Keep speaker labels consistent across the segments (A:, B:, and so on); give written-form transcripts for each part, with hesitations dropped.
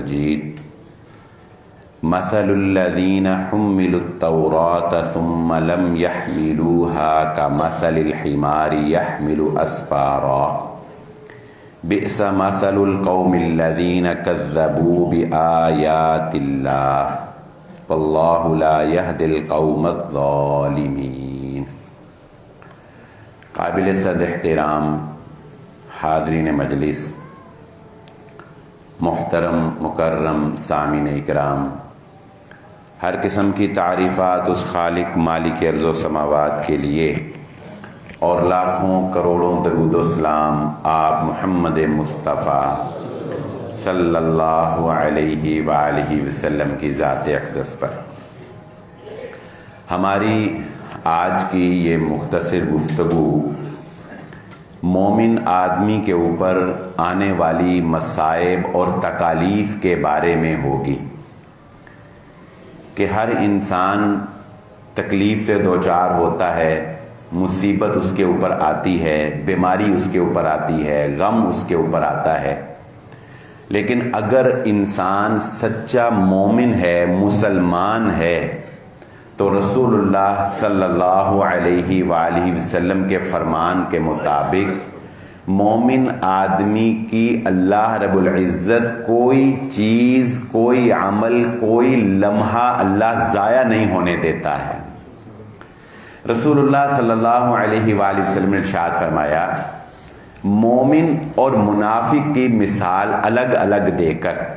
A: مجید مثل الذین حملوا التوراة ثم لم يحملوها كمثل الحمار يحمل أسفارا بئس مثل القوم الذین كذبوا بآیات اللہ واللہ لا يهدي القوم الظالمین۔ قابل صد احترام حاضرین مجلس، محترم مکرم سامعین اکرام، ہر قسم کی تعریفات اس خالق مالک ارض و سماوات کے لیے، اور لاکھوں کروڑوں درود و سلام آپ محمد مصطفیٰ صلی اللہ علیہ وآلہ وسلم کی ذات اقدس پر۔ ہماری آج کی یہ مختصر گفتگو مومن آدمی کے اوپر آنے والی مصائب اور تکالیف کے بارے میں ہوگی کہ ہر انسان تکلیف سے دوچار ہوتا ہے، مصیبت اس کے اوپر آتی ہے، بیماری اس کے اوپر آتی ہے، غم اس کے اوپر آتا ہے، لیکن اگر انسان سچا مومن ہے، مسلمان ہے، تو رسول اللہ صلی اللہ علیہ وآلہ وسلم کے فرمان کے مطابق مومن آدمی کی اللہ رب العزت کوئی چیز، کوئی عمل، کوئی لمحہ اللہ ضائع نہیں ہونے دیتا ہے۔ رسول اللہ صلی اللہ علیہ وآلہ وسلم نے ارشاد فرمایا، مومن اور منافق کی مثال الگ الگ دے کر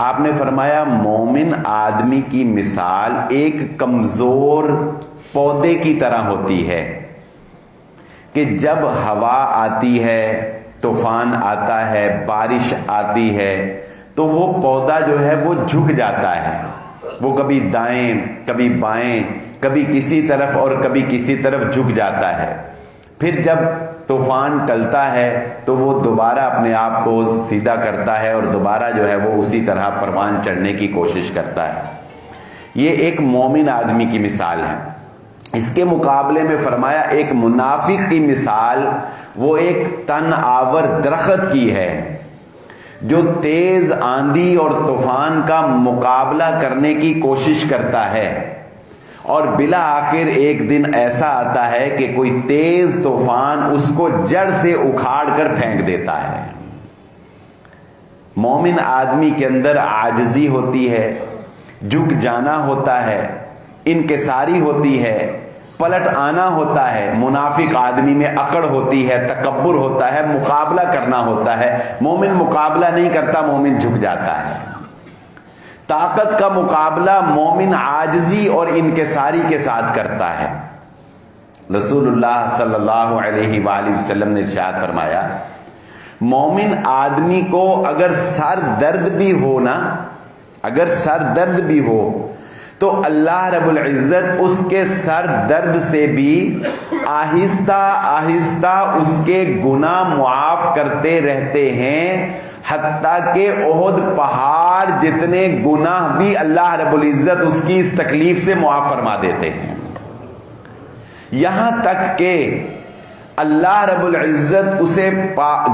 A: آپ نے فرمایا مومن آدمی کی مثال ایک کمزور پودے کی طرح ہوتی ہے کہ جب ہوا آتی ہے، طوفان آتا ہے، بارش آتی ہے، تو وہ پودا جو ہے وہ جھک جاتا ہے، وہ کبھی دائیں کبھی بائیں، کبھی کسی طرف اور کبھی کسی طرف جھک جاتا ہے۔ پھر جب طوفان ٹلتا ہے تو وہ دوبارہ اپنے آپ کو سیدھا کرتا ہے اور دوبارہ جو ہے وہ اسی طرح پروان چڑھنے کی کوشش کرتا ہے۔ یہ ایک مومن آدمی کی مثال ہے۔ اس کے مقابلے میں فرمایا ایک منافق کی مثال وہ ایک تن آور درخت کی ہے جو تیز آندھی اور طوفان کا مقابلہ کرنے کی کوشش کرتا ہے، اور بالآخر ایک دن ایسا آتا ہے کہ کوئی تیز طوفان اس کو جڑ سے اکھاڑ کر پھینک دیتا ہے۔ مومن آدمی کے اندر عاجزی ہوتی ہے، جھک جانا ہوتا ہے، انکساری ہوتی ہے، پلٹ آنا ہوتا ہے۔ منافق آدمی میں اکڑ ہوتی ہے، تکبر ہوتا ہے، مقابلہ کرنا ہوتا ہے۔ مومن مقابلہ نہیں کرتا، مومن جھک جاتا ہے۔ طاقت کا مقابلہ مومن عاجزی اور انکساری کے ساتھ کرتا ہے۔ رسول اللہ صلی اللہ علیہ وآلہ وسلم نے ارشاد فرمایا، مومن آدمی کو اگر سر درد بھی ہو نا، اگر سر درد بھی ہو تو اللہ رب العزت اس کے سر درد سے بھی آہستہ آہستہ اس کے گناہ معاف کرتے رہتے ہیں، حتیٰ کہ احد پہاڑ جتنے گناہ بھی اللہ رب العزت اس کی اس تکلیف سے معاف فرما دیتے ہیں۔ یہاں تک کہ اللہ رب العزت اسے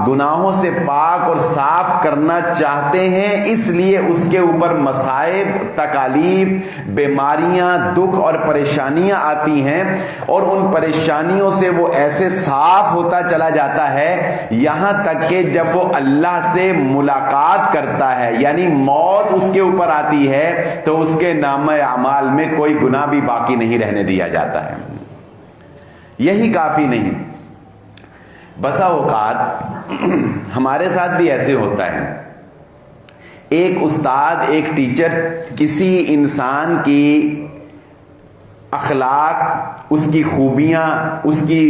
A: گناہوں سے پاک اور صاف کرنا چاہتے ہیں، اس لیے اس کے اوپر مصائب، تکالیف، بیماریاں، دکھ اور پریشانیاں آتی ہیں، اور ان پریشانیوں سے وہ ایسے صاف ہوتا چلا جاتا ہے یہاں تک کہ جب وہ اللہ سے ملاقات کرتا ہے، یعنی موت اس کے اوپر آتی ہے، تو اس کے نامہ اعمال میں کوئی گناہ بھی باقی نہیں رہنے دیا جاتا ہے۔ یہی کافی نہیں، بسا اوقات ہمارے ساتھ بھی ایسے ہوتا ہے، ایک استاد، ایک ٹیچر کسی انسان کی اخلاق، اس کی خوبیاں، اس کی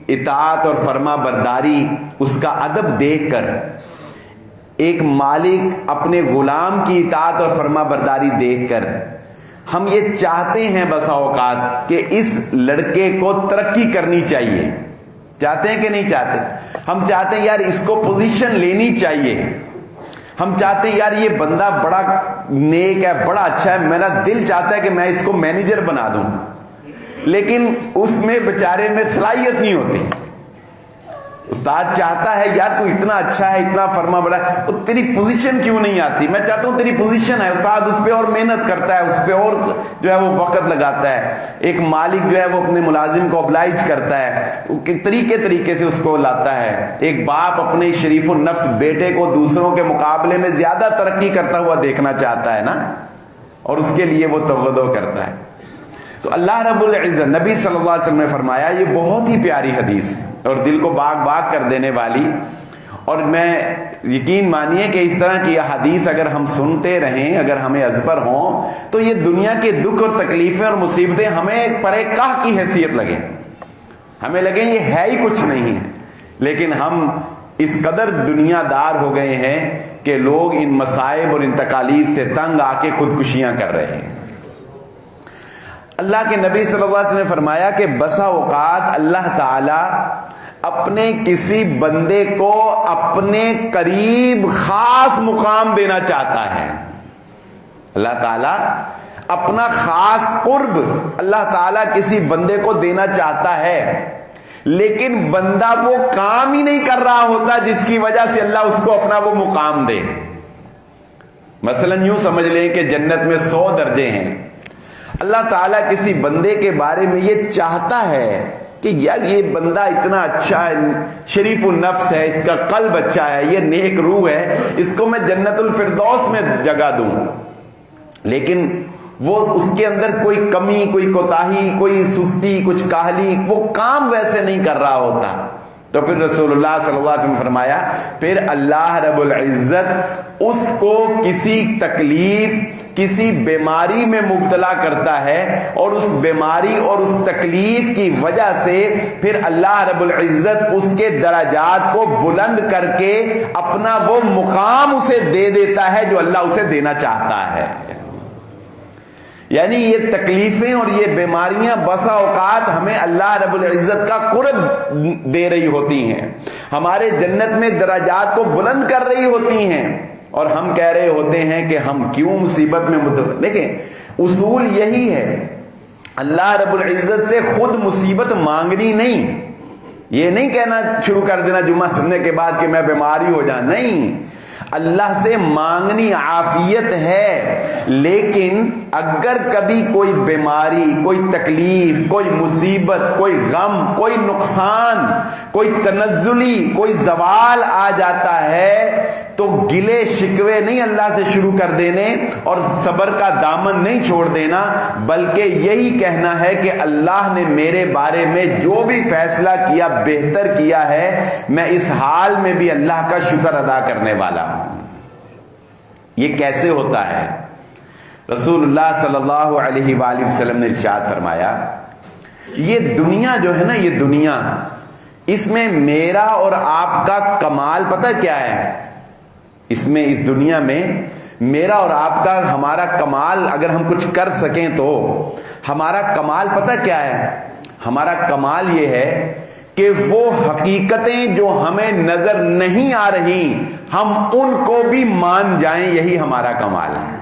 A: اطاعت اور فرما برداری، اس کا ادب دیکھ کر، ایک مالک اپنے غلام کی اطاعت اور فرما برداری دیکھ کر ہم یہ چاہتے ہیں بسا اوقات کہ اس لڑکے کو ترقی کرنی چاہیے۔ چاہتے ہیں کہ نہیں چاہتے؟ ہم چاہتے ہیں یار اس کو پوزیشن لینی چاہیے، ہم چاہتے ہیں یار یہ بندہ بڑا نیک ہے، بڑا اچھا ہے، میرا دل چاہتا ہے کہ میں اس کو مینیجر بنا دوں، لیکن اس میں بیچارے میں صلاحیت نہیں ہوتی۔ استاد چاہتا ہے یار تو اتنا اچھا ہے، اتنا فرما بڑا ہے، وہ تیری پوزیشن کیوں نہیں آتی؟ میں چاہتا ہوں تیری پوزیشن ہے، استاد اس پہ اور محنت کرتا ہے، اس پہ اور جو ہے وہ وقت لگاتا ہے، ایک مالک جو ہے وہ اپنے ملازم کو oblige کرتا ہے تو طریقے سے اس کو لاتا ہے، ایک باپ اپنے شریف النفس بیٹے کو دوسروں کے مقابلے میں زیادہ ترقی کرتا ہوا دیکھنا چاہتا ہے نا، اور اس کے لیے وہ توجہ کرتا ہے۔ تو اللہ رب العزت، نبی صلی اللہ علیہ وسلم نے فرمایا، یہ بہت ہی پیاری حدیث ہے اور دل کو باغ باغ کر دینے والی، اور میں یقین مانیے کہ اس طرح کی حدیث اگر ہم سنتے رہیں، اگر ہمیں ازبر ہوں، تو یہ دنیا کے دکھ اور تکلیفیں اور مصیبتیں ہمیں پرے کاہ کی حیثیت لگیں، ہمیں لگیں یہ ہے ہی کچھ نہیں ہے، لیکن ہم اس قدر دنیا دار ہو گئے ہیں کہ لوگ ان مصائب اور ان تکالیف سے تنگ آ کے خودکشیاں کر رہے ہیں۔ اللہ کے نبی صلی اللہ علیہ وسلم نے فرمایا کہ بسا اوقات اللہ تعالی اپنے کسی بندے کو اپنے قریب خاص مقام دینا چاہتا ہے۔ اللہ تعالی اپنا خاص قرب اللہ تعالی کسی بندے کو دینا چاہتا ہے، لیکن بندہ وہ کام ہی نہیں کر رہا ہوتا جس کی وجہ سے اللہ اس کو اپنا وہ مقام دے۔ مثلا یوں سمجھ لیں کہ جنت میں 100 درجے ہیں، اللہ تعالیٰ کسی بندے کے بارے میں یہ چاہتا ہے کہ یار یہ بندہ اتنا اچھا ہے، شریف النفس ہے، اس کا قلب اچھا ہے، یہ نیک روح ہے، اس کو میں جنت الفردوس میں جگہ دوں، لیکن وہ اس کے اندر کوئی کمی، کوئی کوتاہی، کوئی سستی، کچھ کاہلی، وہ کام ویسے نہیں کر رہا ہوتا۔ تو پھر رسول اللہ صلی اللہ علیہ وسلم فرمایا پھر اللہ رب العزت اس کو کسی تکلیف، کسی بیماری میں مبتلا کرتا ہے، اور اس بیماری اور اس تکلیف کی وجہ سے پھر اللہ رب العزت اس کے درجات کو بلند کر کے اپنا وہ مقام اسے دے دیتا ہے جو اللہ اسے دینا چاہتا ہے۔ یعنی یہ تکلیفیں اور یہ بیماریاں بسا اوقات ہمیں اللہ رب العزت کا قرب دے رہی ہوتی ہیں، ہمارے جنت میں درجات کو بلند کر رہی ہوتی ہیں، اور ہم کہہ رہے ہوتے ہیں کہ ہم کیوں مصیبت میں مبتلا۔ دیکھیں اصول یہی ہے، اللہ رب العزت سے خود مصیبت مانگنی نہیں، یہ نہیں کہنا شروع کر دینا جمعہ سننے کے بعد کہ میں بیماری ہو جاؤں، نہیں، اللہ سے مانگنی عافیت ہے، لیکن اگر کبھی کوئی بیماری، کوئی تکلیف، کوئی مصیبت، کوئی غم، کوئی نقصان، کوئی تنزلی، کوئی زوال آ جاتا ہے تو گلے شکوے نہیں اللہ سے شروع کر دینے اور صبر کا دامن نہیں چھوڑ دینا، بلکہ یہی کہنا ہے کہ اللہ نے میرے بارے میں جو بھی فیصلہ کیا بہتر کیا ہے، میں اس حال میں بھی اللہ کا شکر ادا کرنے والا ہوں۔ یہ کیسے ہوتا ہے؟ رسول اللہ صلی اللہ علیہ وآلہ وسلم نے ارشاد فرمایا، یہ دنیا جو ہے نا، یہ دنیا، اس میں میرا اور آپ کا کمال پتہ کیا ہے؟ اس میں، اس دنیا میں میرا اور آپ کا، ہمارا کمال اگر ہم کچھ کر سکیں تو ہمارا کمال پتہ کیا ہے؟ ہمارا کمال یہ ہے کہ وہ حقیقتیں جو ہمیں نظر نہیں آ رہی ہم ان کو بھی مان جائیں، یہی ہمارا کمال ہے۔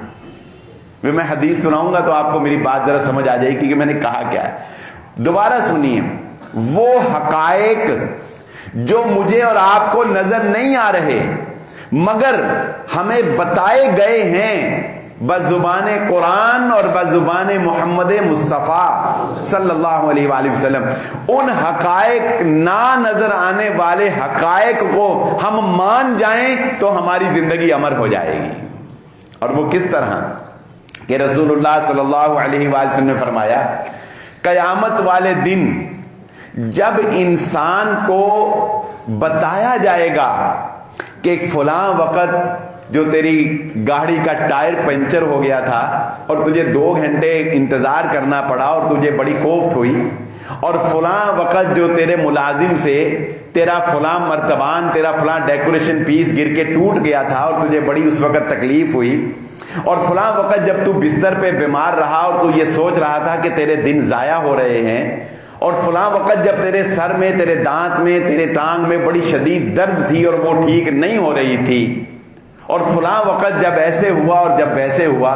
A: میں حدیث سناؤں گا تو آپ کو میری بات ذرا سمجھ آ جائے گی کہ میں نے کہا کیا ہے۔ دوبارہ سنیے، وہ حقائق جو مجھے اور آپ کو نظر نہیں آ رہے مگر ہمیں بتائے گئے ہیں بزبان قرآن اور بزبان محمد مصطفیٰ صلی اللہ علیہ وآلہ وسلم، ان حقائق، نہ نظر آنے والے حقائق کو ہم مان جائیں تو ہماری زندگی امر ہو جائے گی۔ اور وہ کس طرح کہ رسول اللہ صلی اللہ علیہ وآلہ وسلم نے فرمایا، قیامت والے دن جب انسان کو بتایا جائے گا کہ فلاں وقت جو تیری گاڑی کا ٹائر پنچر ہو گیا تھا اور تجھے 2 گھنٹے انتظار کرنا پڑا اور تجھے بڑی کوفت ہوئی، اور فلاں وقت جو تیرے ملازم سے تیرا فلاں مرتبان، تیرا فلاں ڈیکوریشن پیس گر کے ٹوٹ گیا تھا اور تجھے بڑی اس وقت تکلیف ہوئی، اور فلاں وقت جب تو بستر پہ بیمار رہا اور تو یہ سوچ رہا تھا کہ تیرے دن ضائع ہو رہے ہیں، اور فلاں وقت جب تیرے سر میں، تیرے دانت میں، تیرے ٹانگ میں بڑی شدید درد تھی اور وہ ٹھیک نہیں ہو رہی تھی، اور فلاں وقت جب ایسے ہوا اور جب ویسے ہوا،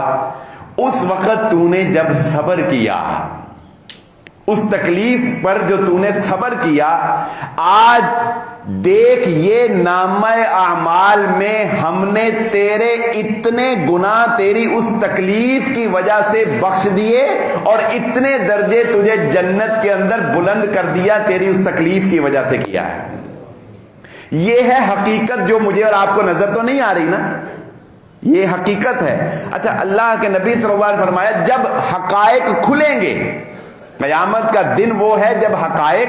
A: اس وقت تو نے جب صبر کیا، اس تکلیف پر جو تو نے صبر کیا، آج دیکھ یہ نامہ اعمال میں ہم نے تیرے اتنے گناہ تیری اس تکلیف کی وجہ سے بخش دیے اور اتنے درجے تجھے جنت کے اندر بلند کر دیا تیری اس تکلیف کی وجہ سے کیا ہے۔ یہ ہے حقیقت جو مجھے اور آپ کو نظر تو نہیں آ رہی نا، یہ حقیقت ہے۔ اچھا، اللہ کے نبی صلی اللہ علیہ وسلم فرمایا جب حقائق کھلیں گے، قیامت کا دن وہ ہے جب حقائق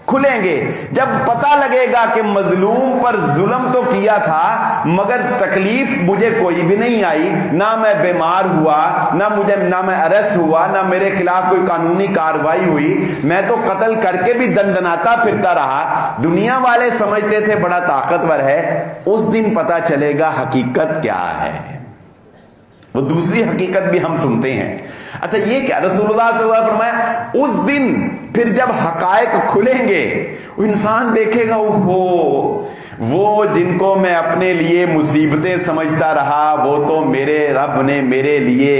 A: کھلیں گے، جب پتہ لگے گا کہ مظلوم پر ظلم تو کیا تھا مگر تکلیف مجھے کوئی بھی نہیں آئی، نہ میں بیمار ہوا، نہ میں اریسٹ ہوا، نہ میرے خلاف کوئی قانونی کارروائی ہوئی، میں تو قتل کر کے بھی دندناتا پھرتا رہا، دنیا والے سمجھتے تھے بڑا طاقتور ہے۔ اس دن پتہ چلے گا حقیقت کیا ہے، وہ دوسری حقیقت بھی ہم سنتے ہیں۔ اچھا، یہ کیا رسول اللہ صلی اللہ علیہ وسلم فرمایا اس دن پھر جب حقائق کھلیں گے، وہ انسان دیکھے گا وہ جن کو میں اپنے لیے مصیبتیں سمجھتا رہا، وہ تو میرے رب نے میرے لیے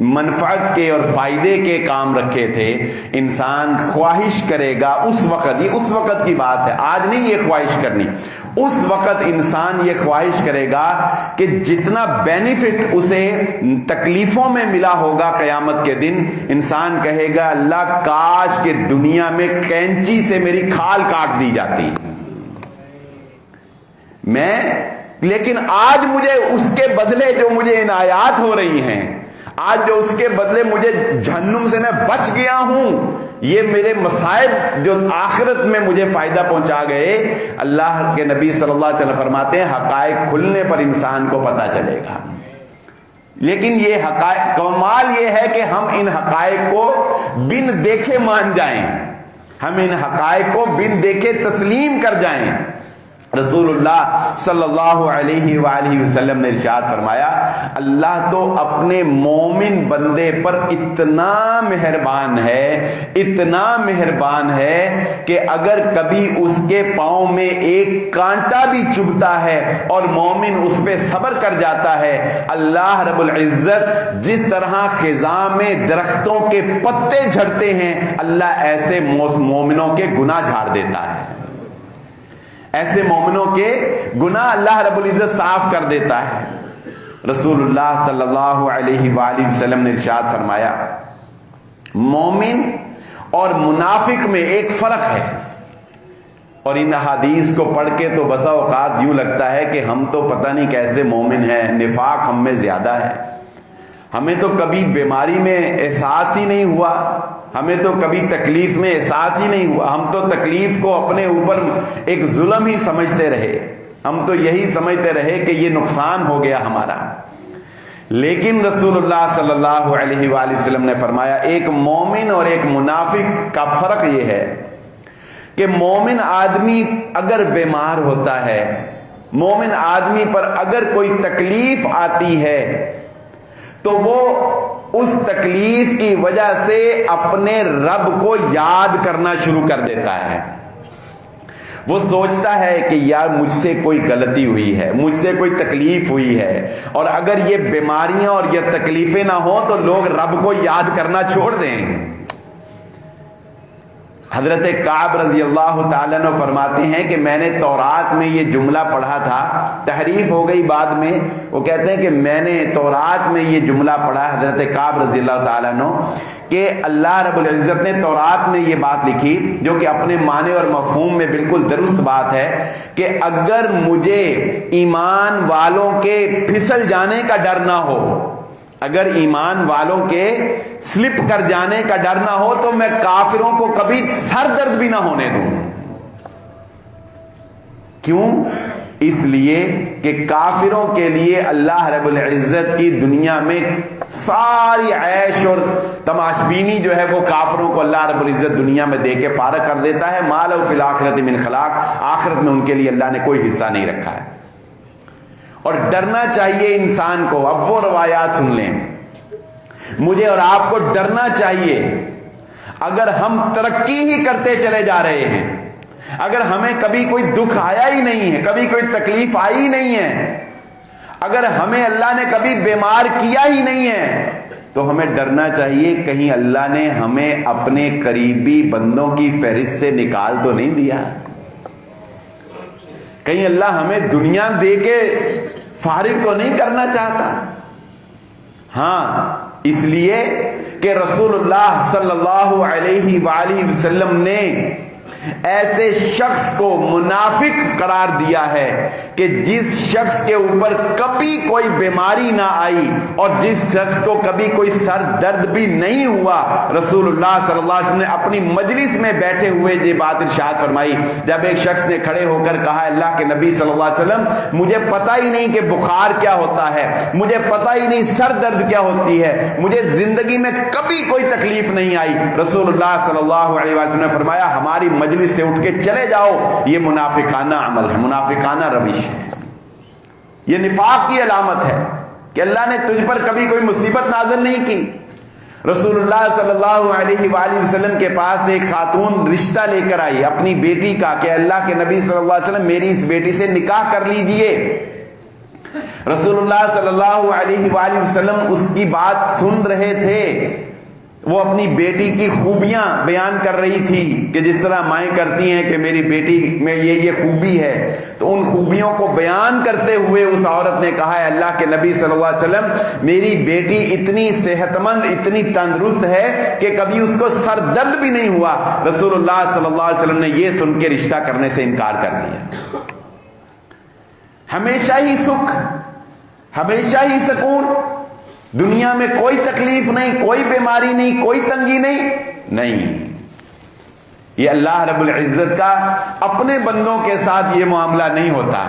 A: منفعت کے اور فائدے کے کام رکھے تھے۔ انسان خواہش کرے گا اس وقت، یہ اس وقت کی بات ہے، آج نہیں یہ خواہش کرنی، اس وقت انسان یہ خواہش کرے گا کہ جتنا بینیفٹ اسے تکلیفوں میں ملا ہوگا قیامت کے دن، انسان کہے گا اللہ کاش کہ دنیا میں کینچی سے میری کھال کاٹ دی جاتی، لیکن آج مجھے اس کے بدلے جو مجھے عنایات ہو رہی ہیں، آج جو اس کے بدلے مجھے جہنم سے میں بچ گیا ہوں، یہ میرے مصائب جو آخرت میں مجھے فائدہ پہنچا گئے، اللہ کے نبی صلی اللہ علیہ وسلم فرماتے ہیں حقائق کھلنے پر انسان کو پتہ چلے گا۔ لیکن یہ حقائق، کمال یہ ہے کہ ہم ان حقائق کو بن دیکھے مان جائیں، ہم ان حقائق کو بن دیکھے تسلیم کر جائیں۔ رسول اللہ صلی اللہ علیہ وآلہ وسلم نے ارشاد فرمایا اللہ تو اپنے مومن بندے پر اتنا مہربان ہے کہ اگر کبھی اس کے پاؤں میں ایک کانٹا بھی چبھتا ہے اور مومن اس پہ صبر کر جاتا ہے، اللہ رب العزت جس طرح خزاں میں درختوں کے پتے جھڑتے ہیں، اللہ ایسے مومنوں کے گناہ جھاڑ دیتا ہے، ایسے مومنوں کے گناہ اللہ رب العزت صاف کر دیتا ہے۔ رسول اللہ صلی اللہ علیہ وآلہ وسلم نے ارشاد فرمایا مومن اور منافق میں ایک فرق ہے، اور ان حدیث کو پڑھ کے تو بسا اوقات یوں لگتا ہے کہ ہم تو پتہ نہیں کیسے مومن ہیں، نفاق ہم میں زیادہ ہے، ہمیں تو کبھی بیماری میں احساس ہی نہیں ہوا، ہمیں تو کبھی تکلیف میں احساس ہی نہیں ہوا، ہم تو تکلیف کو اپنے اوپر ایک ظلم ہی سمجھتے رہے، ہم تو یہی سمجھتے رہے کہ یہ نقصان ہو گیا ہمارا۔ لیکن رسول اللہ صلی اللہ علیہ وآلہ وسلم نے فرمایا ایک مومن اور ایک منافق کا فرق یہ ہے کہ مومن آدمی اگر بیمار ہوتا ہے، مومن آدمی پر اگر کوئی تکلیف آتی ہے تو وہ اس تکلیف کی وجہ سے اپنے رب کو یاد کرنا شروع کر دیتا ہے، وہ سوچتا ہے کہ یار مجھ سے کوئی غلطی ہوئی ہے، مجھ سے کوئی تکلیف ہوئی ہے، اور اگر یہ بیماریاں اور یہ تکلیفیں نہ ہوں تو لوگ رب کو یاد کرنا چھوڑ دیں۔ حضرت کعب رضی اللہ تعالیٰ عنہ فرماتے ہیں کہ میں نے تورات میں یہ جملہ پڑھا تھا، تحریف ہو گئی بعد میں، وہ کہتے ہیں کہ میں نے تورات میں یہ جملہ پڑھا، حضرت کعب رضی اللہ تعالیٰ عنہ، کہ اللہ رب العزت نے تورات میں یہ بات لکھی جو کہ اپنے معنی اور مفہوم میں بالکل درست بات ہے کہ اگر مجھے ایمان والوں کے پھسل جانے کا ڈر نہ ہو، اگر ایمان والوں کے سلپ کر جانے کا ڈر نہ ہو تو میں کافروں کو کبھی سر درد بھی نہ ہونے دوں۔ کیوں؟ اس لیے کہ کافروں کے لیے اللہ رب العزت کی دنیا میں ساری عیش اور تماش بینی جو ہے وہ کافروں کو اللہ رب العزت دنیا میں دے کے فارغ کر دیتا ہے، ما لہو فی الآخرۃ من خلاق، آخرت میں ان کے لیے اللہ نے کوئی حصہ نہیں رکھا ہے۔ اور ڈرنا چاہیے انسان کو، اب وہ روایات سن لیں، مجھے اور آپ کو ڈرنا چاہیے اگر ہم ترقی ہی کرتے چلے جا رہے ہیں، اگر ہمیں کبھی کوئی دکھ آیا ہی نہیں ہے، کبھی کوئی تکلیف آئی ہی نہیں ہے، اگر ہمیں اللہ نے کبھی بیمار کیا ہی نہیں ہے، تو ہمیں ڈرنا چاہیے کہیں اللہ نے ہمیں اپنے قریبی بندوں کی فہرست سے نکال تو نہیں دیا، کہیں اللہ ہمیں دنیا دے کے فارغ تو نہیں کرنا چاہتا۔ ہاں، اس لیے کہ رسول اللہ صلی اللہ علیہ وآلہ وسلم نے ایسے شخص کو منافق قرار دیا ہے کہ جس شخص کے اوپر کبھی کوئی بیماری نہ آئی اور جس شخص کو کبھی کوئی سر درد بھی نہیں ہوا، رسول اللہ صلی اللہ علیہ وسلم نے اپنی مجلس میں بیٹھے ہوئے یہ بات ارشاد فرمائی۔ جب ایک شخص نے کھڑے ہو کر کہا اللہ کے نبی صلی اللہ علیہ وسلم مجھے پتہ ہی نہیں کہ بخار کیا ہوتا ہے، مجھے پتہ ہی نہیں سر درد کیا ہوتی ہے، مجھے زندگی میں کبھی کوئی تکلیف نہیں آئی، رسول اللہ صلی اللہ علیہ وسلم نے فرمایا ہماری مجلس سے اٹھ کے چلے جاؤ، یہ منافقانہ عمل ہے، منافقانہ روش ہے، یہ نفاق کی علامت ہے کہ اللہ نے تجھ پر کبھی کوئی مصیبت نازل نہیں کی۔ رسول اللہ صلی اللہ علیہ وآلہ وسلم کے پاس ایک خاتون رشتہ لے کر آئی اپنی بیٹی کا کہ اللہ کے نبی صلی اللہ علیہ وسلم میری اس بیٹی سے نکاح کر لیجئے۔ رسول اللہ صلی اللہ علیہ وآلہ وسلم اس کی بات سن رہے تھے، وہ اپنی بیٹی کی خوبیاں بیان کر رہی تھی کہ جس طرح مائیں کرتی ہیں کہ میری بیٹی میں یہ خوبی ہے، تو ان خوبیوں کو بیان کرتے ہوئے اس عورت نے کہا ہے اللہ کے نبی صلی اللہ علیہ وسلم میری بیٹی اتنی صحت مند، اتنی تندرست ہے کہ کبھی اس کو سر درد بھی نہیں ہوا۔ رسول اللہ صلی اللہ علیہ وسلم نے یہ سن کے رشتہ کرنے سے انکار کر دیا۔ ہمیشہ ہی سکھ، ہمیشہ ہی سکون، دنیا میں کوئی تکلیف نہیں، کوئی بیماری نہیں، کوئی تنگی نہیں۔ یہ اللہ رب العزت کا اپنے بندوں کے ساتھ یہ معاملہ نہیں ہوتا۔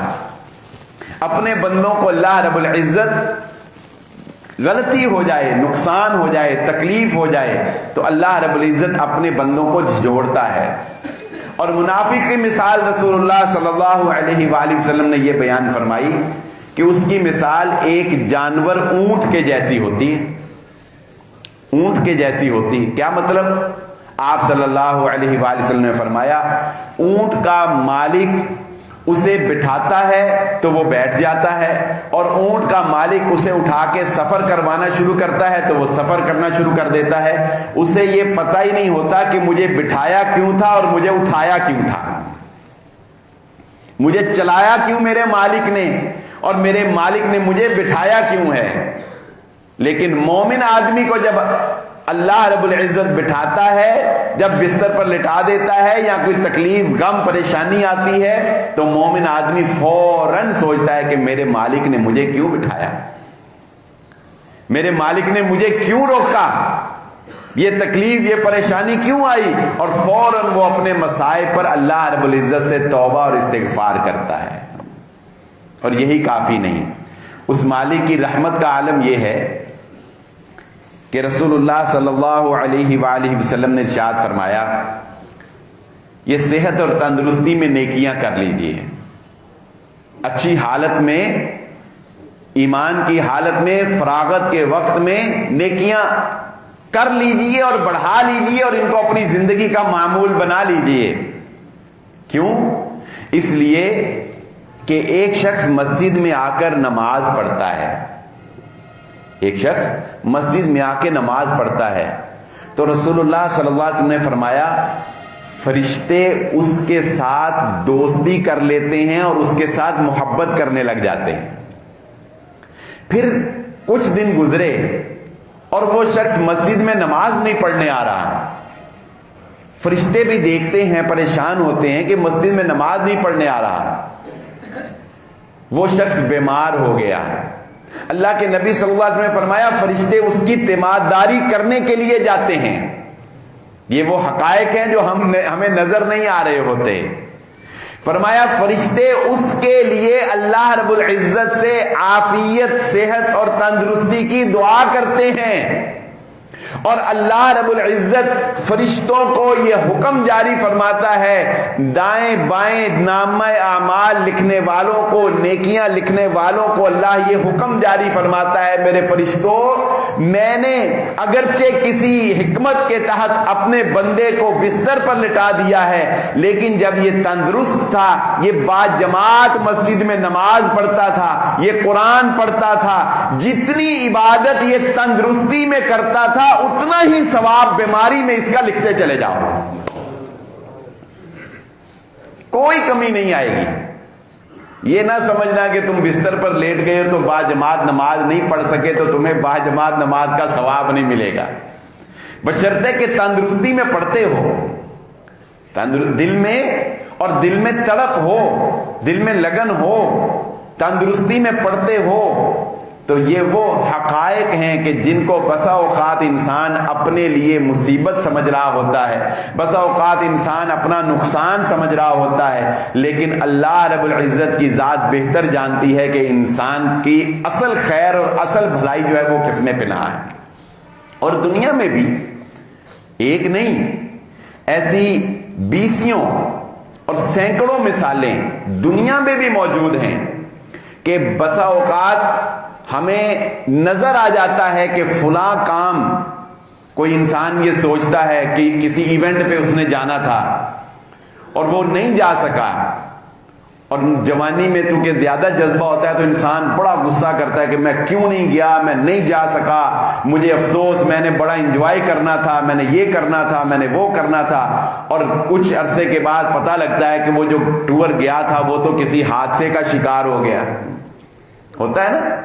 A: اپنے بندوں کو اللہ رب العزت غلطی ہو جائے، نقصان ہو جائے، تکلیف ہو جائے تو اللہ رب العزت اپنے بندوں کو جھنجھوڑتا ہے۔ اور منافق کی مثال رسول اللہ صلی اللہ علیہ وآلہ وسلم نے یہ بیان فرمائی کہ اس کی مثال ایک جانور اونٹ کے جیسی ہوتی ہے، اونٹ کے جیسی ہوتی ہے۔ کیا مطلب؟ آپ صلی اللہ علیہ وآلہ وسلم نے فرمایا اونٹ کا مالک اسے بٹھاتا ہے تو وہ بیٹھ جاتا ہے، اور اونٹ کا مالک اسے اٹھا کے سفر کروانا شروع کرتا ہے تو وہ سفر کرنا شروع کر دیتا ہے۔ اسے یہ پتہ ہی نہیں ہوتا کہ مجھے بٹھایا کیوں تھا اور مجھے اٹھایا کیوں تھا، مجھے چلایا کیوں میرے مالک نے اور میرے مالک نے مجھے بٹھایا کیوں ہے۔ لیکن مومن آدمی کو جب اللہ رب العزت بٹھاتا ہے، جب بستر پر لٹا دیتا ہے یا کوئی تکلیف، غم، پریشانی آتی ہے تو مومن آدمی فوراً سوچتا ہے کہ میرے مالک نے مجھے کیوں بٹھایا، میرے مالک نے مجھے کیوں روکا، یہ تکلیف، یہ پریشانی کیوں آئی، اور فوراً وہ اپنے مصائب پر اللہ رب العزت سے توبہ اور استغفار کرتا ہے۔ اور یہی کافی نہیں، اس مالک کی رحمت کا عالم یہ ہے کہ رسول اللہ صلی اللہ علیہ وآلہ وسلم نے ارشاد فرمایا یہ صحت اور تندرستی میں نیکیاں کر لیجئے، اچھی حالت میں، ایمان کی حالت میں، فراغت کے وقت میں نیکیاں کر لیجئے اور بڑھا لیجئے اور ان کو اپنی زندگی کا معمول بنا لیجئے۔ کیوں؟ اس لیے کہ ایک شخص مسجد میں آ کر نماز پڑھتا ہے، ایک شخص مسجد میں آ کے نماز پڑھتا ہے تو رسول اللہ صلی اللہ علیہ وسلم نے فرمایا فرشتے اس کے ساتھ دوستی کر لیتے ہیں اور اس کے ساتھ محبت کرنے لگ جاتے ہیں۔ پھر کچھ دن گزرے اور وہ شخص مسجد میں نماز نہیں پڑھنے آ رہا، فرشتے بھی دیکھتے ہیں، پریشان ہوتے ہیں کہ مسجد میں نماز نہیں پڑھنے آ رہا۔ وہ شخص بیمار ہو گیا، اللہ کے نبی صلی اللہ علیہ وسلم نے فرمایا فرشتے اس کی تیمارداری کرنے کے لیے جاتے ہیں۔ یہ وہ حقائق ہیں جو ہمیں نظر نہیں آ رہے ہوتے۔ فرمایا فرشتے اس کے لیے اللہ رب العزت سے عافیت، صحت اور تندرستی کی دعا کرتے ہیں، اور اللہ رب العزت فرشتوں کو یہ حکم جاری فرماتا ہے، دائیں بائیں نامہ اعمال لکھنے والوں کو، نیکیاں لکھنے والوں کو اللہ یہ حکم جاری فرماتا ہے، میرے فرشتوں میں نے اگرچہ کسی حکمت کے تحت اپنے بندے کو بستر پر لٹا دیا ہے، لیکن جب یہ تندرست تھا، یہ با جماعت مسجد میں نماز پڑھتا تھا، یہ قرآن پڑھتا تھا، جتنی عبادت یہ تندرستی میں کرتا تھا اتنا ہی ثواب بیماری میں اس کا لکھتے چلے جاؤ، کوئی کمی نہیں آئے گی۔ یہ نہ سمجھنا کہ تم بستر پر لیٹ گئے ہو تو باجماعت نماز نہیں پڑھ سکے تو تمہیں باجماعت نماز کا ثواب نہیں ملے گا، بشرطے کہ تندرستی میں پڑھتے ہو، دل میں، اور دل میں تڑپ ہو، دل میں لگن ہو، تندرستی میں پڑھتے ہو، تو یہ وہ حقائق ہیں کہ جن کو بسا اوقات انسان اپنے لیے مصیبت سمجھ رہا ہوتا ہے، بسا اوقات انسان اپنا نقصان سمجھ رہا ہوتا ہے، لیکن اللہ رب العزت کی ذات بہتر جانتی ہے کہ انسان کی اصل خیر اور اصل بھلائی جو ہے وہ کس میں پنہاں ہے۔ اور دنیا میں بھی ایک نہیں، ایسی بیسیوں اور سینکڑوں مثالیں دنیا میں بھی موجود ہیں کہ بسا اوقات ہمیں نظر آ جاتا ہے کہ فلاں کام، کوئی انسان یہ سوچتا ہے کہ کسی ایونٹ پہ اس نے جانا تھا اور وہ نہیں جا سکا، اور جوانی میں تو کہ زیادہ جذبہ ہوتا ہے تو انسان بڑا غصہ کرتا ہے کہ میں کیوں نہیں گیا، میں نہیں جا سکا، مجھے افسوس، میں نے بڑا انجوائے کرنا تھا، میں نے یہ کرنا تھا، میں نے وہ کرنا تھا، اور کچھ عرصے کے بعد پتہ لگتا ہے کہ وہ جو ٹور گیا تھا وہ تو کسی حادثے کا شکار ہو گیا، ہوتا ہے نا۔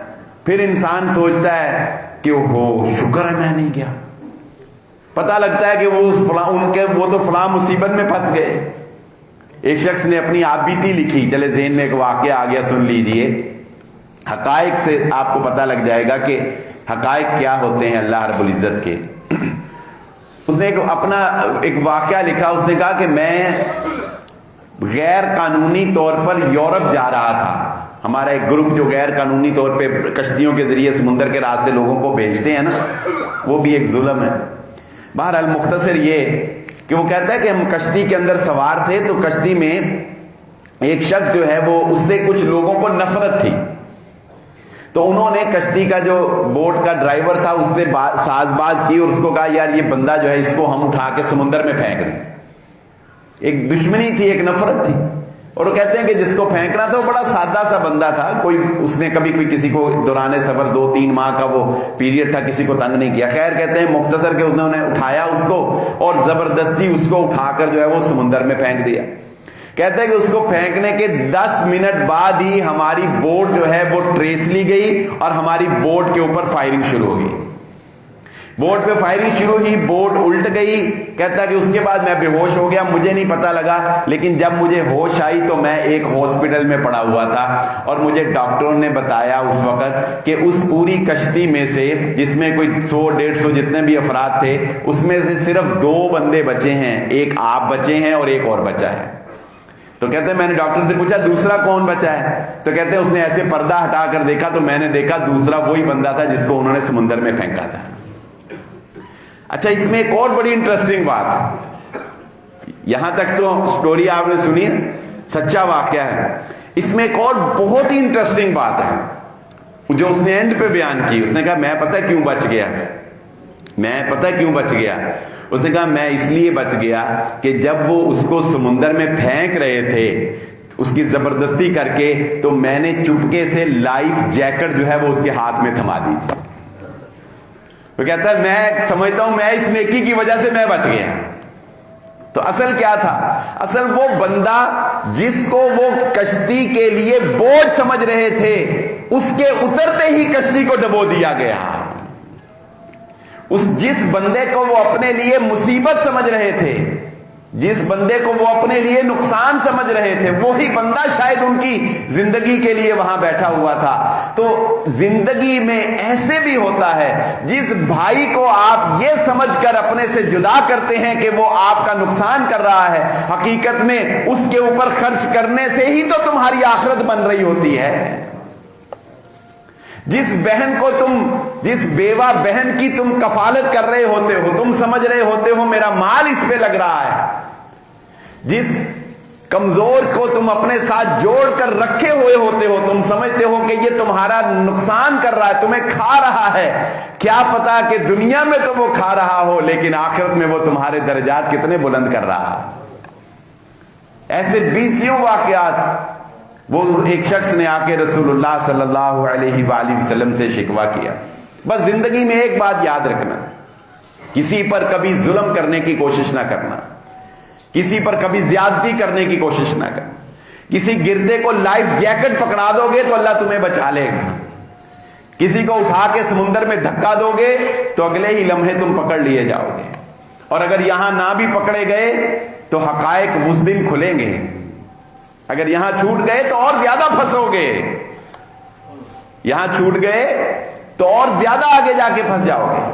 A: پھر انسان سوچتا ہے کہ ہو شکر ہے میں نہیں گیا، پتہ لگتا ہے کہ وہ تو فلاں مصیبت میں پھنس گئے۔ ایک شخص نے اپنی آپ بیتی لکھی، چلے ذہن میں ایک واقعہ آ گیا، سن لیجئے، حقائق سے آپ کو پتہ لگ جائے گا کہ حقائق کیا ہوتے ہیں اللہ رب العزت کے۔ اس نے اپنا ایک واقعہ لکھا، اس نے کہا کہ میں غیر قانونی طور پر یورپ جا رہا تھا، ہمارا ایک گروپ جو غیر قانونی طور پہ کشتیوں کے ذریعے سمندر کے راستے لوگوں کو بھیجتے ہیں نا، وہ بھی ایک ظلم ہے۔ بہرحال مختصر یہ کہ وہ کہتا ہے کہ ہم کشتی کے اندر سوار تھے، تو کشتی میں ایک شخص جو ہے وہ اس سے کچھ لوگوں کو نفرت تھی، تو انہوں نے کشتی کا جو بوٹ کا ڈرائیور تھا اس سے ساز باز کی اور اس کو کہا یار یہ بندہ جو ہے اس کو ہم اٹھا کے سمندر میں پھینک دیں۔ ایک دشمنی تھی، ایک نفرت تھی، اور وہ کہتے ہیں کہ جس کو پھینکنا تھا وہ بڑا سادہ سا بندہ تھا، اس نے کبھی کوئی کسی کو دوران سفر 2-3 ماہ کا وہ پیریڈ تھا، کسی کو تنگ نہیں کیا۔ خیر کہتے ہیں مختصر کہ انہوں نے اٹھایا اس کو اور زبردستی اس کو اٹھا کر جو ہے وہ سمندر میں پھینک دیا۔ کہتے ہیں کہ اس کو پھینکنے کے 10 منٹ بعد ہی ہماری بوٹ جو ہے وہ ٹریس لی گئی اور ہماری بوٹ کے اوپر فائرنگ شروع ہو گئی۔ بوٹ پہ فائرنگ شروع ہوئی، بوٹ الٹ گئی۔ کہتا کہ اس کے بعد میں بے ہوش ہو گیا، مجھے نہیں پتہ لگا، لیکن جب مجھے ہوش آئی تو میں ایک ہاسپٹل میں پڑا ہوا تھا، اور مجھے ڈاکٹروں نے بتایا اس وقت کہ اس پوری کشتی میں سے جس میں کوئی 100-150 جتنے بھی افراد تھے، اس میں سے صرف 2 بندے بچے ہیں، ایک آپ بچے ہیں اور ایک اور بچا ہے۔ تو کہتے ہیں میں نے ڈاکٹر سے پوچھا دوسرا کون بچا ہے؟ تو کہتے ہیں اس نے ایسے پردہ ہٹا کر دیکھا تو میں نے دیکھا دوسرا وہی بندہ تھا جس کو انہوں نے سمندر میں پھینکا تھا۔ اچھا، اس میں ایک اور بڑی انٹرسٹنگ بات ہے، یہاں تک تو سٹوری آپ نے سنی، سچا واقعہ ہے، اس میں ایک اور بہت ہی انٹرسٹنگ بات ہے جو اس نے اینڈ پہ بیان کی۔ اس نے کہا میں پتہ کیوں بچ گیا، اس نے کہا میں اس لیے بچ گیا کہ جب وہ اس کو سمندر میں پھینک رہے تھے اس کی زبردستی کر کے، تو میں نے چپکے سے لائف جیکٹ جو ہے وہ اس کے ہاتھ میں تھما دی تھی۔ وہ کہتا ہے میں سمجھتا ہوں میں اس نیکی کی وجہ سے میں بچ گیا۔ تو اصل کیا تھا؟ اصل وہ بندہ جس کو وہ کشتی کے لیے بوجھ سمجھ رہے تھے، اس کے اترتے ہی کشتی کو ڈبو دیا گیا۔ جس بندے کو وہ اپنے لیے مصیبت سمجھ رہے تھے، جس بندے کو وہ اپنے لیے نقصان سمجھ رہے تھے، وہی بندہ شاید ان کی زندگی کے لیے وہاں بیٹھا ہوا تھا۔ تو زندگی میں ایسے بھی ہوتا ہے، جس بھائی کو آپ یہ سمجھ کر اپنے سے جدا کرتے ہیں کہ وہ آپ کا نقصان کر رہا ہے، حقیقت میں اس کے اوپر خرچ کرنے سے ہی تو تمہاری آخرت بن رہی ہوتی ہے۔ جس بیوہ بہن کی تم کفالت کر رہے ہوتے ہو، تم سمجھ رہے ہوتے ہو میرا مال اس پہ لگ رہا ہے، جس کمزور کو تم اپنے ساتھ جوڑ کر رکھے ہوئے ہوتے ہو، تم سمجھتے ہو کہ یہ تمہارا نقصان کر رہا ہے، تمہیں کھا رہا ہے، کیا پتا کہ دنیا میں تو وہ کھا رہا ہو لیکن آخرت میں وہ تمہارے درجات کتنے بلند کر رہا ہے۔ ایسے بیسیوں واقعات۔ وہ ایک شخص نے آ کے رسول اللہ صلی اللہ علیہ وآلہ وسلم سے شکوہ کیا۔ بس زندگی میں ایک بات یاد رکھنا، کسی پر کبھی ظلم کرنے کی کوشش نہ کرنا، کسی پر کبھی زیادتی کرنے کی کوشش نہ کرنا۔ کسی گردے کو لائف جیکٹ پکڑا دو گے تو اللہ تمہیں بچا لے گا، کسی کو اٹھا کے سمندر میں دھکا دو گے تو اگلے ہی لمحے تم پکڑ لیے جاؤ گے، اور اگر یہاں نہ بھی پکڑے گئے تو حقائق اس دن کھلیں گے، اگر یہاں چھوٹ گئے تو اور زیادہ پھنسو گے، یہاں چھوٹ گئے تو اور زیادہ آگے جا کے پھنس جاؤ گے۔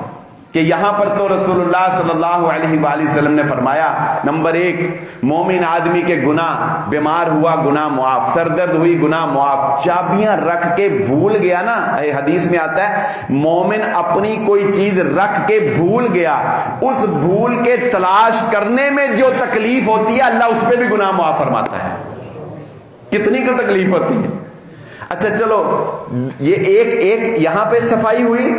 A: کہ یہاں پر تو رسول اللہ صلی اللہ علیہ وآلہ وسلم نے فرمایا، نمبر 1 مومن آدمی کے گناہ، بیمار ہوا گناہ معاف، سر درد ہوئی گناہ معاف، چابیاں رکھ کے بھول گیا نا، حدیث میں آتا ہے مومن اپنی کوئی چیز رکھ کے بھول گیا، اس بھول کے تلاش کرنے میں جو تکلیف ہوتی ہے اللہ اس پہ بھی گناہ معاف فرماتا ہے۔ کتنی کو تکلیف ہوتی ہے؟ اچھا چلو، یہ ایک یہاں پہ صفائی ہوئی۔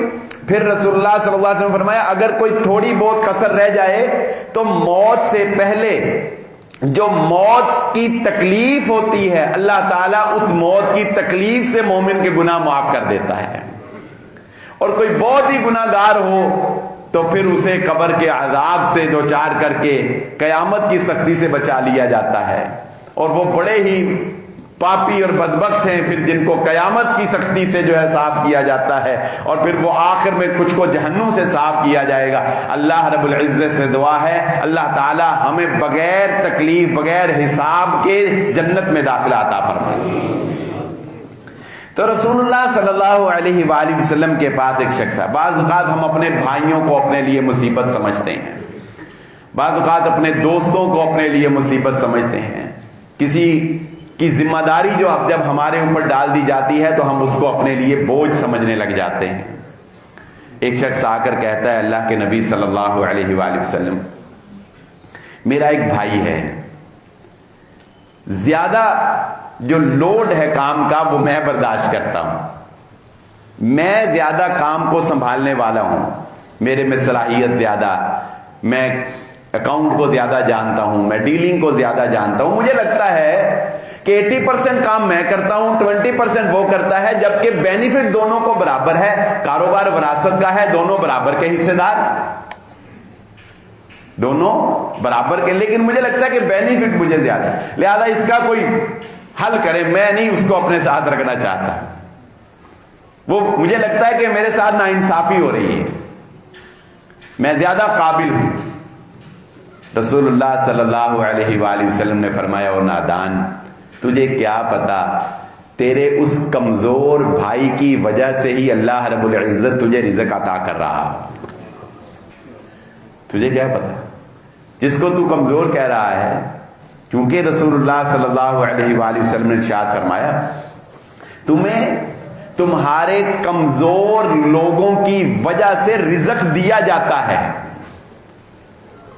A: پھر رسول اللہ صلی اللہ علیہ وسلم فرمایا اگر کوئی تھوڑی بہت کسر رہ جائے تو موت سے پہلے جو موت کی تکلیف ہوتی ہے اللہ تعالیٰ اس موت کی تکلیف سے مومن کے گناہ معاف کر دیتا ہے، اور کوئی بہت ہی گناہ گار ہو تو پھر اسے قبر کے عذاب سے دوچار کر کے قیامت کی سختی سے بچا لیا جاتا ہے، اور وہ بڑے ہی پاپی اور بدبخت ہیں پھر جن کو قیامت کی سختی سے جو ہے صاف کیا جاتا ہے، اور پھر وہ آخر میں کچھ کو جہنم سے صاف کیا جائے گا۔ اللہ رب العزت سے دعا ہے اللہ تعالی ہمیں بغیر تکلیف بغیر حساب کے جنت میں داخلہ عطا فرمائے۔ تو رسول اللہ صلی اللہ علیہ وآلہ وسلم کے پاس ایک شخص ہے۔ بعض اوقات ہم اپنے بھائیوں کو اپنے لیے مصیبت سمجھتے ہیں، بعض اوقات اپنے دوستوں کو اپنے لیے مصیبت سمجھتے ہیں، کسی کی ذمہ داری جو اب جب ہمارے اوپر ڈال دی جاتی ہے تو ہم اس کو اپنے لیے بوجھ سمجھنے لگ جاتے ہیں۔ ایک شخص آ کر کہتا ہے اللہ کے نبی صلی اللہ علیہ وآلہ وسلم میرا ایک بھائی ہے، زیادہ جو لوڈ ہے کام کا وہ میں برداشت کرتا ہوں، میں زیادہ کام کو سنبھالنے والا ہوں، میرے میں صلاحیت زیادہ، میں اکاؤنٹ کو زیادہ جانتا ہوں، میں ڈیلنگ کو زیادہ جانتا ہوں، مجھے لگتا ہے کہ 80% کام میں کرتا ہوں 20% وہ کرتا ہے، جبکہ بینیفٹ دونوں کو برابر ہے، کاروبار وراثت کا ہے، دونوں برابر کے حصے دار، دونوں برابر کے، لیکن مجھے لگتا ہے کہ بینیفٹ مجھے زیادہ، لہذا اس کا کوئی حل کرے، میں نہیں اس کو اپنے ساتھ رکھنا چاہتا، وہ مجھے لگتا ہے کہ میرے ساتھ ناانصافی ہو رہی ہے، میں زیادہ قابل ہوں۔ رسول اللہ صلی اللہ علیہ وآلہ وسلم نے فرمایا او نادان، تجھے کیا پتا تیرے اس کمزور بھائی کی وجہ سے ہی اللہ رب العزت تجھے رزق عطا کر رہا، تجھے کیا پتا جس کو تو کمزور کہہ رہا ہے، کیونکہ رسول اللہ صلی اللہ علیہ وآلہ وسلم نے ارشاد فرمایا تمہیں تمہارے کمزور لوگوں کی وجہ سے رزق دیا جاتا ہے،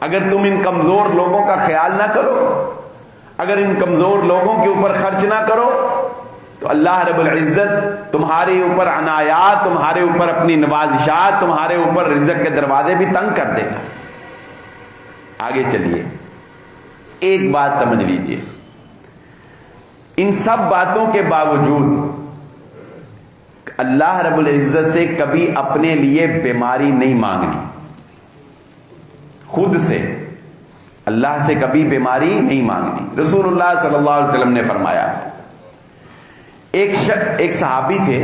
A: اگر تم ان کمزور لوگوں کا خیال نہ کرو، اگر ان کمزور لوگوں کے اوپر خرچ نہ کرو تو اللہ رب العزت تمہارے اوپر عنایات، تمہارے اوپر اپنی نوازشات، تمہارے اوپر رزق کے دروازے بھی تنگ کر دے گا۔ آگے چلیے، ایک بات سمجھ لیجئے، ان سب باتوں کے باوجود اللہ رب العزت سے کبھی اپنے لیے بیماری نہیں مانگنی، خود سے اللہ سے کبھی بیماری نہیں مانگنی۔ رسول اللہ صلی اللہ علیہ وسلم نے فرمایا، ایک شخص، ایک صحابی تھے،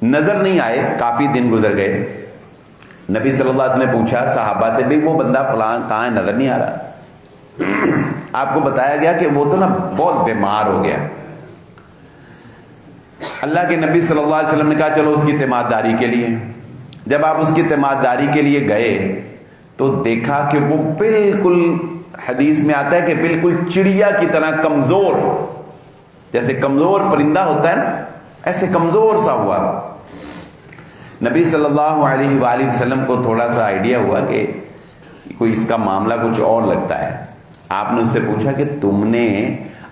A: نظر نہیں آئے، کافی دن گزر گئے، نبی صلی اللہ علیہ وسلم نے پوچھا صحابہ سے بھی وہ بندہ فلاں کہاں ہے، نظر نہیں آ رہا، آپ کو بتایا گیا کہ وہ تو نا بہت بیمار ہو گیا۔ اللہ کے نبی صلی اللہ علیہ وسلم نے کہا چلو اس کی تیمارداری کے لیے، جب آپ اس کی تیمارداری کے لیے گئے تو دیکھا کہ وہ بالکل، حدیث میں آتا ہے کہ بالکل چڑیا کی طرح کمزور، جیسے کمزور پرندہ ہوتا ہے نا ایسے کمزور سا ہوا. نبی صلی اللہ علیہ وآلہ وسلم کو تھوڑا سا آئیڈیا ہوا کہ کوئی اس کا معاملہ کچھ اور لگتا ہے. آپ نے اس سے پوچھا کہ تم نے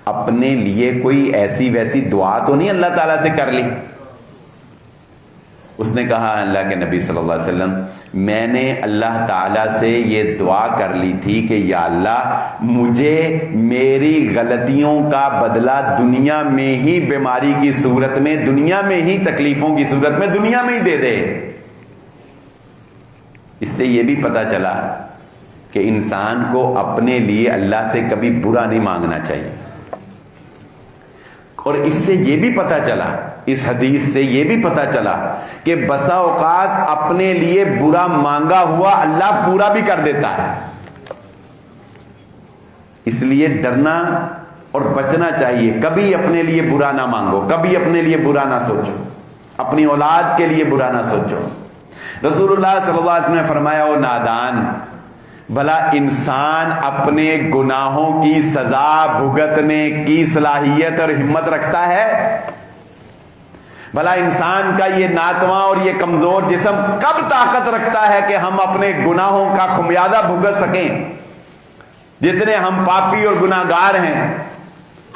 A: اپنے لیے کوئی ایسی ویسی دعا تو نہیں اللہ تعالیٰ سے کر لی؟ اس نے کہا اللہ کے نبی صلی اللہ علیہ وسلم میں نے اللہ تعالیٰ سے یہ دعا کر لی تھی کہ یا اللہ مجھے میری غلطیوں کا بدلہ دنیا میں ہی بیماری کی صورت میں، دنیا میں ہی تکلیفوں کی صورت میں، دنیا میں ہی دے دے. اس سے یہ بھی پتہ چلا کہ انسان کو اپنے لیے اللہ سے کبھی برا نہیں مانگنا چاہیے. اور اس سے یہ بھی پتہ چلا، اس حدیث سے یہ بھی پتہ چلا کہ بسا اوقات اپنے لیے برا مانگا ہوا اللہ پورا بھی کر دیتا ہے. اس لیے ڈرنا اور بچنا چاہیے. کبھی اپنے لیے برا نہ مانگو، کبھی اپنے لیے برا نہ سوچو، اپنی اولاد کے لیے برا نہ سوچو. رسول اللہ صلی اللہ علیہ وسلم نے فرمایا او نادان، بھلا انسان اپنے گناہوں کی سزا بھگتنے کی صلاحیت اور ہمت رکھتا ہے؟ بھلا انسان کا یہ ناتواں اور یہ کمزور جسم کب طاقت رکھتا ہے کہ ہم اپنے گناہوں کا خمیازہ بھگت سکیں؟ جتنے ہم پاپی اور گناہگار ہیں،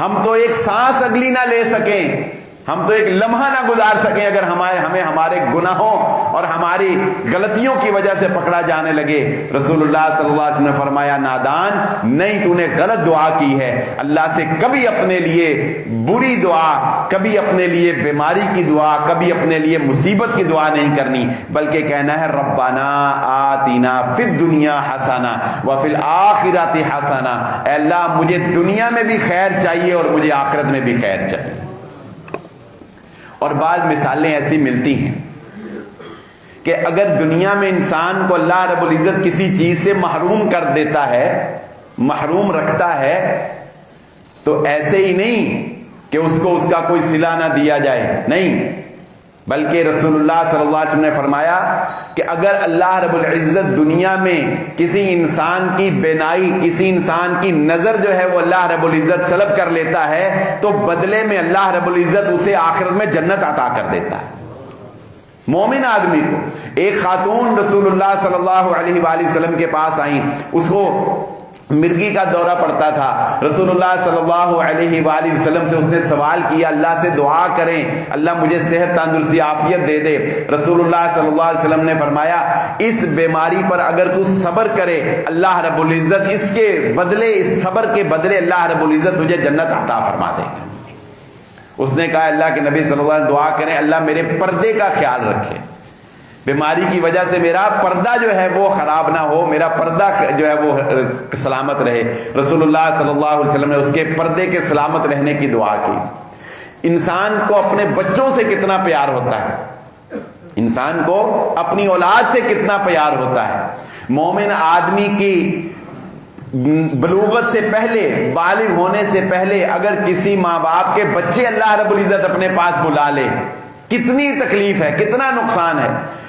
A: ہم تو ایک سانس اگلی نہ لے سکیں، ہم تو ایک لمحہ نہ گزار سکیں اگر ہمیں ہمارے گناہوں اور ہماری غلطیوں کی وجہ سے پکڑا جانے لگے. رسول اللہ صلی اللہ علیہ وسلم نے فرمایا نادان، نہیں تو نے غلط دعا کی ہے. اللہ سے کبھی اپنے لیے بری دعا، کبھی اپنے لیے بیماری کی دعا، کبھی اپنے لیے مصیبت کی دعا نہیں کرنی، بلکہ کہنا ہے ربنا آتنا فی الدنیا حسنہ وفی الآخرۃ حسنہ. اے اللہ مجھے دنیا میں بھی خیر چاہیے اور مجھے آخرت میں بھی خیر چاہیے. اور بعض مثالیں ایسی ملتی ہیں کہ اگر دنیا میں انسان کو اللہ رب العزت کسی چیز سے محروم کر دیتا ہے، محروم رکھتا ہے، تو ایسے ہی نہیں کہ اس کو اس کا کوئی صلہ نہ دیا جائے، نہیں، بلکہ رسول اللہ صلی اللہ علیہ وسلم نے فرمایا کہ اگر اللہ رب العزت دنیا میں کسی انسان کی بینائی، کسی انسان کی نظر جو ہے وہ اللہ رب العزت سلب کر لیتا ہے تو بدلے میں اللہ رب العزت اسے آخرت میں جنت عطا کر دیتا ہے. مومن آدمی کو ایک خاتون رسول اللہ صلی اللہ علیہ وآلہ وسلم کے پاس آئیں، اس کو مرگی کا دورہ پڑتا تھا. رسول اللہ صلی اللہ علیہ وآلہ وسلم سے اس نے سوال کیا اللہ سے دعا کریں اللہ مجھے صحت تندرستی عافیت دے دے. رسول اللہ صلی اللہ علیہ وسلم نے فرمایا اس بیماری پر اگر تو صبر کرے اللہ رب العزت اس کے بدلے، اس صبر کے بدلے اللہ رب العزت تجھے جنت عطا فرما دے. اس نے کہا اللہ کے نبی صلی اللہ علیہ وسلم دعا کریں اللہ میرے پردے کا خیال رکھے، بیماری کی وجہ سے میرا پردہ جو ہے وہ خراب نہ ہو، میرا پردہ جو ہے وہ سلامت رہے. رسول اللہ صلی اللہ علیہ وسلم نے اس کے پردے کے سلامت رہنے کی دعا کی. انسان کو اپنے بچوں سے کتنا پیار ہوتا ہے، انسان کو اپنی اولاد سے کتنا پیار ہوتا ہے. مومن آدمی کی بلوغت سے پہلے، بالغ ہونے سے پہلے اگر کسی ماں باپ کے بچے اللہ رب العزت اپنے پاس بلا لے، کتنی تکلیف ہے، کتنا نقصان ہے.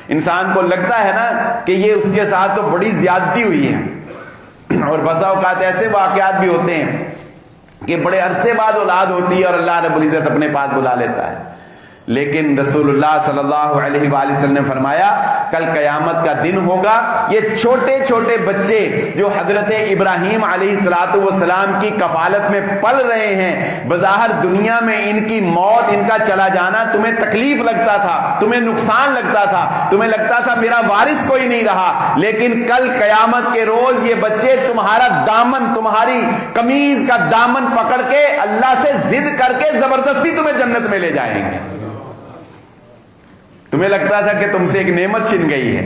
A: انسان کو لگتا ہے نا کہ یہ اس کے ساتھ تو بڑی زیادتی ہوئی ہے، اور بسا اوقات ایسے واقعات بھی ہوتے ہیں کہ بڑے عرصے بعد اولاد ہوتی ہے اور اللہ رب العزت اپنے پاس بلا لیتا ہے. لیکن رسول اللہ صلی اللہ علیہ وآلہ وسلم نے فرمایا کل قیامت کا دن ہوگا، یہ چھوٹے چھوٹے بچے جو حضرت ابراہیم علیہ السلام کی کفالت میں پل رہے ہیں، بظاہر دنیا میں ان کی موت، ان کا چلا جانا تمہیں تکلیف لگتا تھا، تمہیں نقصان لگتا تھا، تمہیں لگتا تھا میرا وارث کوئی نہیں رہا، لیکن کل قیامت کے روز یہ بچے تمہارا دامن، تمہاری قمیض کا دامن پکڑ کے اللہ سے ضد کر کے زبردستی تمہیں جنت میں لے جائیں گے. تمہیں لگتا تھا کہ تم سے ایک نعمت چھن گئی ہے،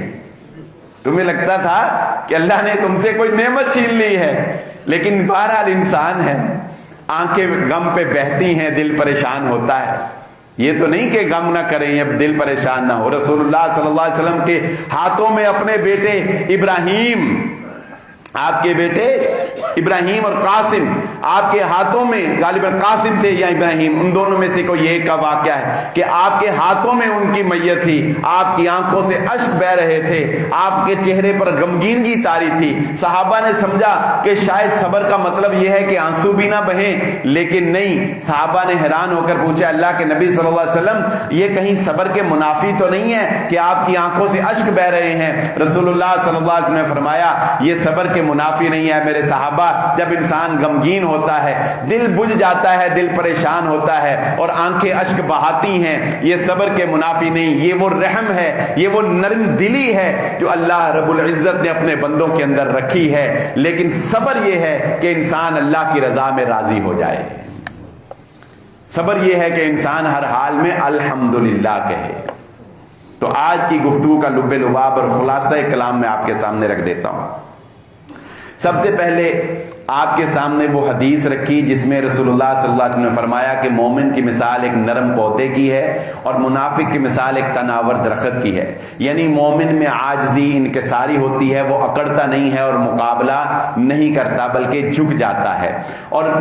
A: تمہیں لگتا تھا کہ اللہ نے تم سے کوئی نعمت چھین لی ہے، لیکن بہرحال انسان ہے، آنکھیں غم پہ بہتی ہیں، دل پریشان ہوتا ہے. یہ تو نہیں کہ غم نہ کریں اب دل پریشان نہ ہو. رسول اللہ صلی اللہ علیہ وسلم کے ہاتھوں میں اپنے بیٹے ابراہیم، آپ کے بیٹے ابراہیم اور قاسم آپ کے ہاتھوں میں، غالباً قاسم تھے یا ابراہیم، ان دونوں میں سے کوئی ایک کا واقعہ ہے کہ آپ کے ہاتھوں میں ان کی میت تھی، آپ کی آنکھوں سے اشک بہ رہے تھے، آپ کے چہرے پر غمگینگی طاری تھی۔ صحابہ نے سمجھا کہ شاید صبر کا مطلب یہ ہے کہ آنسو بھی نہ بہیں، لیکن نہیں، صحابہ نے حیران ہو کر پوچھا اللہ کے نبی صلی اللہ علیہ وسلم یہ کہیں صبر کے منافی تو نہیں ہے کہ آپ کی آنکھوں سے اشک بہ رہے ہیں؟ رسول اللہ صلی اللہ علیہ وسلم نے فرمایا یہ صبر کے منافی نہیں ہے میرے صحابہ، جب انسان غمگین ہوتا ہے، دل بجھ جاتا ہے، دل پریشان ہوتا ہے اور آنکھیں اشک بہاتی ہیں، یہ صبر کے منافی نہیں، یہ وہ رحم ہے، یہ وہ نرم دلی ہے جو اللہ رب العزت نے اپنے بندوں کے اندر رکھی ہے۔ لیکن صبر یہ ہے کہ انسان اللہ کی رضا میں راضی ہو جائے، صبر یہ ہے کہ انسان ہر حال میں الحمدللہ کہے۔ تو آج کی گفتگو کا لب لباب اور خلاصہ کلام میں آپ کے سامنے رکھ دیتا ہوں۔ سب سے پہلے آپ کے سامنے وہ حدیث رکھی جس میں رسول اللہ صلی اللہ علیہ وسلم نے فرمایا کہ مومن کی مثال ایک نرم پودے کی ہے اور منافق کی مثال ایک تناور درخت کی ہے، یعنی مومن میں عاجزی انکساری ہوتی ہے، وہ اکڑتا نہیں ہے اور مقابلہ نہیں کرتا بلکہ جھک جاتا ہے، اور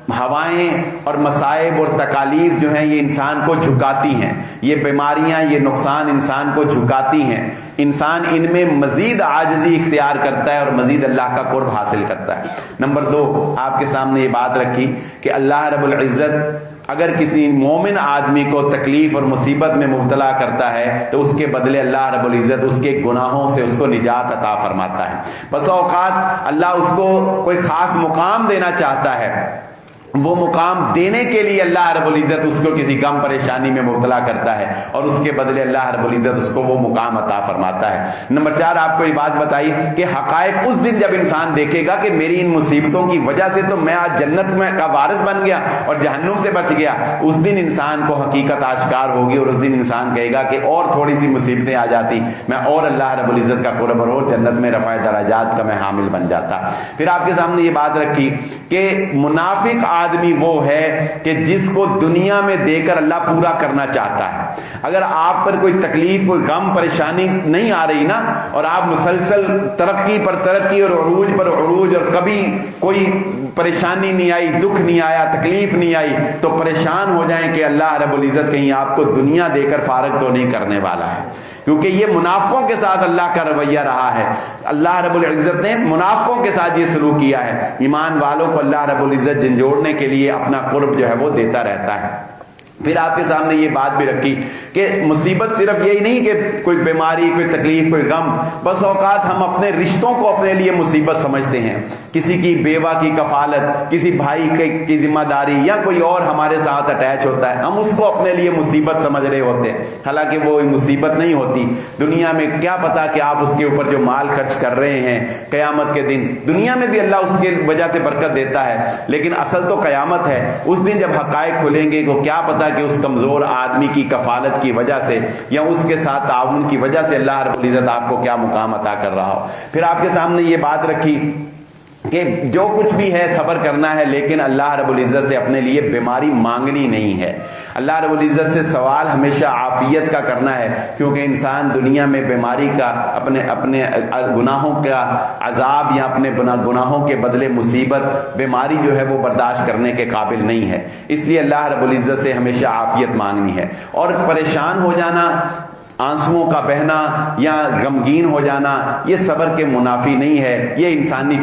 A: ہوائیں اور مصائب اور تکالیف جو ہیں یہ انسان کو جھکاتی ہیں، یہ بیماریاں، یہ نقصان انسان کو جھکاتی ہیں، انسان ان میں مزید عاجزی اختیار کرتا ہے اور مزید اللہ کا قرب حاصل کرتا ہے۔ نمبر 2، آپ کے سامنے یہ بات رکھی کہ اللہ رب العزت اگر کسی مومن آدمی کو تکلیف اور مصیبت میں مبتلا کرتا ہے تو اس کے بدلے اللہ رب العزت اس کے گناہوں سے اس کو نجات عطا فرماتا ہے۔ بس اوقات اللہ اس کو کوئی خاص مقام دینا چاہتا ہے، وہ مقام دینے کے لیے اللہ رب العزت اس کو کسی غم پریشانی میں مبتلا کرتا ہے اور اس کے بدلے اللہ رب العزت اس کو وہ مقام عطا فرماتا ہے۔ نمبر 4، آپ کو یہ بات بتائی کہ حقائق اس دن جب انسان دیکھے گا کہ میری ان مصیبتوں کی وجہ سے تو میں آج جنت میں کا وارث بن گیا اور جہنم سے بچ گیا، اس دن انسان کو حقیقت آشکار ہوگی اور اس دن انسان کہے گا کہ اور تھوڑی سی مصیبتیں آ جاتی میں اور اللہ رب العزت کا قرب اور جنت میں رفع درجات کا میں حامل بن جاتا۔ پھر آپ کے سامنے یہ بات رکھی کہ منافق آدمی وہ ہے کہ جس کو دنیا میں دے کر اللہ پورا کرنا چاہتا ہے۔ اگر آپ پر کوئی تکلیف، کوئی غم، پریشانی نہیں آ رہی نا، اور آپ مسلسل ترقی پر ترقی اور عروج پر عروج اور کبھی کوئی پریشانی نہیں آئی، دکھ نہیں آیا، تکلیف نہیں آئی، تو پریشان ہو جائیں کہ اللہ رب العزت کہیں آپ کو دنیا دے کر فارغ تو نہیں کرنے والا ہے، کیونکہ یہ منافقوں کے ساتھ اللہ کا رویہ رہا ہے۔ اللہ رب العزت نے منافقوں کے ساتھ یہ سلوک کیا ہے۔ ایمان والوں کو اللہ رب العزت جھنجھوڑنے کے لیے اپنا قرب جو ہے وہ دیتا رہتا ہے۔ پھر آپ کے سامنے یہ بات بھی رکھی کہ مصیبت صرف یہی نہیں کہ کوئی بیماری، کوئی تکلیف، کوئی غم، بس اوقات ہم اپنے رشتوں کو اپنے لیے مصیبت سمجھتے ہیں، کسی کی بیوہ کی کفالت، کسی بھائی کی ذمہ داری یا کوئی اور ہمارے ساتھ اٹیچ ہوتا ہے، ہم اس کو اپنے لیے مصیبت سمجھ رہے ہوتے ہیں، حالانکہ وہ مصیبت نہیں ہوتی۔ دنیا میں کیا پتا کہ آپ اس کے اوپر جو مال خرچ کر رہے ہیں قیامت کے دن دنیا میں بھی اللہ اس کے وجہ سے برکت دیتا ہے، لیکن اصل تو قیامت ہے۔ اس دن جب حقائق کھلیں گے تو کیا پتا کہ اس کمزور آدمی کی کفالت کی وجہ سے یا اس کے ساتھ تعاون کی وجہ سے اللہ رب العزت آپ کو کیا مقام عطا کر رہا ہو۔ پھر آپ کے سامنے یہ بات رکھی کہ جو کچھ بھی ہے صبر کرنا ہے، لیکن اللہ رب العزت سے اپنے لیے بیماری مانگنی نہیں ہے۔ اللہ رب العزت سے سوال ہمیشہ عافیت کا کرنا ہے، کیونکہ انسان دنیا میں بیماری کا، اپنے گناہوں کا عذاب یا اپنے گناہوں کے بدلے مصیبت، بیماری جو ہے وہ برداشت کرنے کے قابل نہیں ہے۔ اس لیے اللہ رب العزت سے ہمیشہ عافیت مانگنی ہے، اور پریشان ہو جانا، آنسوؤں کا بہنا یا غمگین ہو جانا یہ صبر کے منافی نہیں ہے، یہ انسانی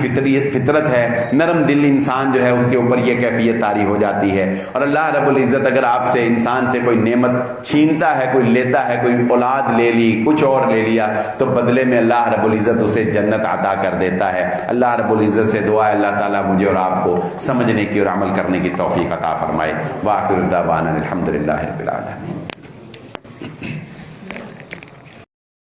A: فطرت ہے۔ نرم دل انسان جو ہے اس کے اوپر یہ کیفیت طاری ہو جاتی ہے، اور اللہ رب العزت اگر آپ سے، انسان سے کوئی نعمت چھینتا ہے، کوئی لیتا ہے، کوئی اولاد لے لی، کچھ اور لے لیا، تو بدلے میں اللہ رب العزت اسے جنت عطا کر دیتا ہے۔ اللہ رب العزت سے دعا ہے اللہ تعالیٰ مجھے اور آپ کو سمجھنے کی اور عمل کرنے کی توفیق عطا فرمائے۔ وآخر دعوانا الحمدللہ رب العالمین۔